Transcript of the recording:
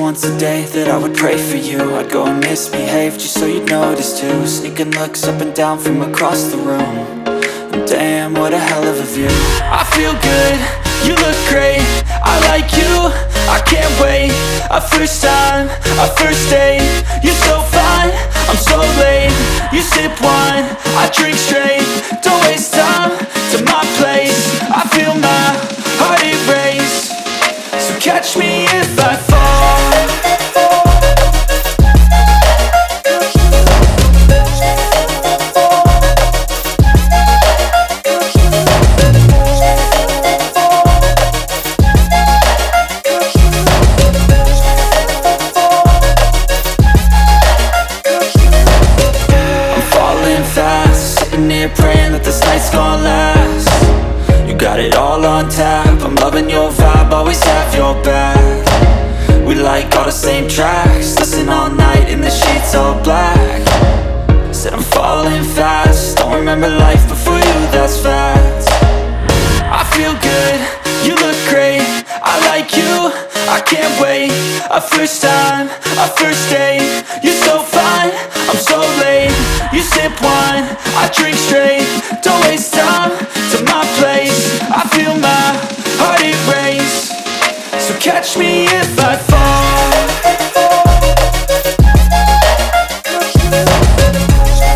once a day that I would pray for you. I'd go and misbehave just so you'd notice too. Sneaking looks up and down from across the room. And damn, what a hell of a view. I feel good, you look great, I like you, I can't wait. A first time, a first date, you're so fine, I'm so late. You sip wine, I drink straight. Don't waste time to my place. I feel my heart erase. So catch me if I fall. Praying that this night's gonna last. You got it all on tap, I'm loving your vibe, always have your back. We like all the same tracks, listen all night in the sheets all black. Said I'm falling fast, don't remember life before you, that's fact. I feel good, you look great, I like you, I can't wait. A first time, a first date, you're so fine, I'm so late. You sip wine, I drink straight. Don't waste time to my place. I feel my heart erase. So catch me if I fall.